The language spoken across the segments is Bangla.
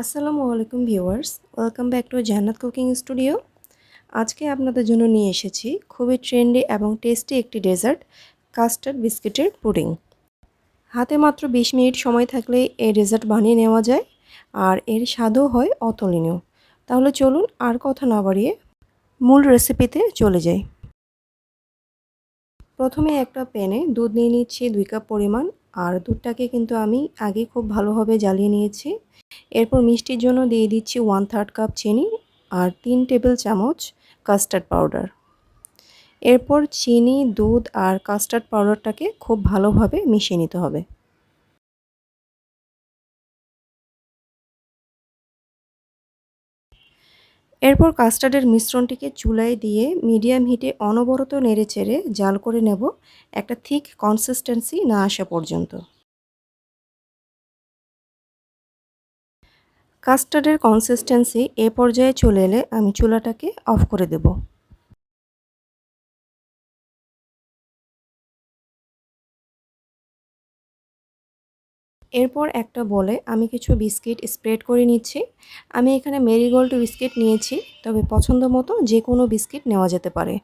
আসসালামু আলাইকুম ভিউয়ার্স, ওয়েলকাম ব্যাক টু জান্নাত কুকিং স্টুডিও। আজকে আপনাদের জন্য নিয়ে এসেছি খুবই ট্রেন্ডি এবং টেস্টি একটি ডেজার্ট, কাস্টার্ড বিস্কিটের পুডিং। হাতে মাত্র 20 মিনিট সময় থাকলে এই ডেজার্ট বানিয়ে নেওয়া যায়, আর এর স্বাদও হয় অতুলনীয়। তাহলে চলুন আর কথা না বাড়িয়ে মূল রেসিপিতে চলে যাই। প্রথমে একটা প্যানে দুধ নিয়ে নিচ্ছি 2 কাপ পরিমাণ, আর দুধটাকে কিন্তু আমি আগে খুব ভালোভাবে জ্বালিয়ে নিয়েছি। এরপর মিষ্টির জন্য দিয়ে দিচ্ছি 1/3 কাপ চিনি আর 3 টেবিল চামচ কাস্টার্ড পাউডার। এরপর চিনি, দুধ আর কাস্টার্ড পাউডারটাকে খুব ভালোভাবে মিশিয়ে নিতে হবে। এরপর কাস্টার্ডের মিশ্রণটিকে চুলায় দিয়ে মিডিয়াম হিটে অনবরত নেড়েচেড়ে জাল করে নেব একটা থিক কনসিস্টেন্সি না আসা পর্যন্ত। কাস্টার্ডের কনসিস্টেন্সি এ পর্যায়ে চলে এলে আমি চুলাটাকে অফ করে দেব। এরপর একটা বলে আমি কিছু বিস্কিট স্প্রেড করে নিচ্ছি। আমি এখানে মেরিগোল্ড বিস্কিট নিয়েছি, তবে পছন্দ মতো যে কোনো বিস্কিট নেওয়া যেতে পারে।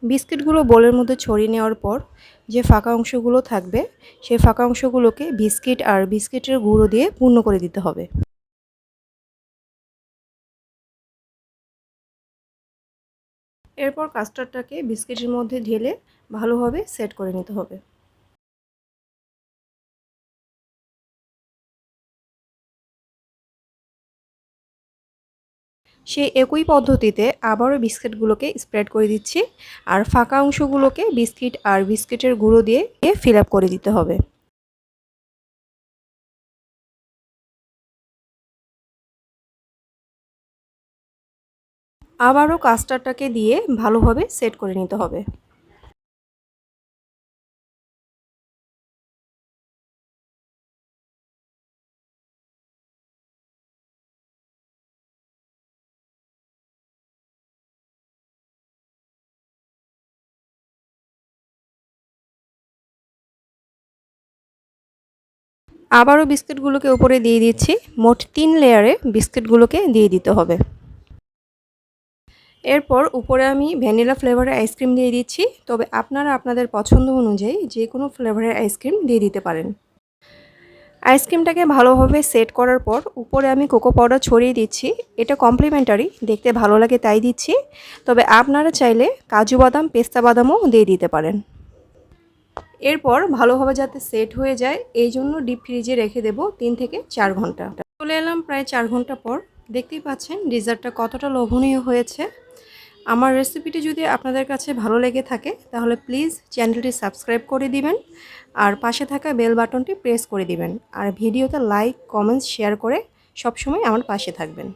বিস্কিটগুলো বোলের মধ্যে ছড়িয়ে নেওয়ার পর যে ফাঁকা অংশগুলো থাকবে, সেই ফাঁকা অংশগুলোকে বিস্কিট আর বিস্কিটের গুঁড়ো দিয়ে পূর্ণ করে দিতে হবে। এরপর কাস্টার্ডটাকে বিস্কিটের মধ্যে ঢেলে ভালোভাবে সেট করে নিতে হবে। সেই একই পদ্ধতিতে আবারও বিস্কিটগুলোকে স্প্রেড করে দিচ্ছি, আর ফাঁকা অংশগুলোকে বিস্কিট আর বিস্কিটের গুঁড়ো দিয়ে ফিল আপ করে দিতে হবে। আবারও কাস্টার্ডটাকে দিয়ে ভালোভাবে সেট করে নিতে হবে। আবারও বিস্কিটগুলোকে উপরে দিয়ে দিচ্ছি। মোট 3 লেয়ারে বিস্কিটগুলোকে দিয়ে দিতে হবে। এরপর উপরে আমি ভ্যানিলা ফ্লেভারের আইসক্রিম দিয়ে দিচ্ছি, তবে আপনারা আপনাদের পছন্দ অনুযায়ী যে কোনো ফ্লেভারের আইসক্রিম দিয়ে দিতে পারেন। আইসক্রিমটাকে ভালোভাবে সেট করার পর উপরে আমি কোকো পাউডার ছড়িয়ে দিচ্ছি। এটা কমপ্লিমেন্টারি, দেখতে ভালো লাগে তাই দিচ্ছি, তবে আপনারা চাইলে কাজু বাদাম, পেস্তা বাদামও দিয়ে দিতে পারেন। এরপর ভালোভাবে যাতে সেট হয়ে যায় এই জন্য ডিপ ফ্রিজে রেখে দেব 3 থেকে 4 ঘন্টা। চলে এলাম প্রায় 4 ঘন্টা পর। দেখতেই পাচ্ছেন ডেজার্টটা কতটা লোভনীয় হয়েছে। আমার রেসিপিটি যদি আপনাদের কাছে ভালো লেগে থাকে তাহলে প্লিজ চ্যানেলটি সাবস্ক্রাইব করে দিবেন, আর পাশে থাকা বেল বাটনটি প্রেস করে দিবেন, আর ভিডিওতে লাইক, কমেন্টস, শেয়ার করে সবসময় আমার পাশে থাকবেন।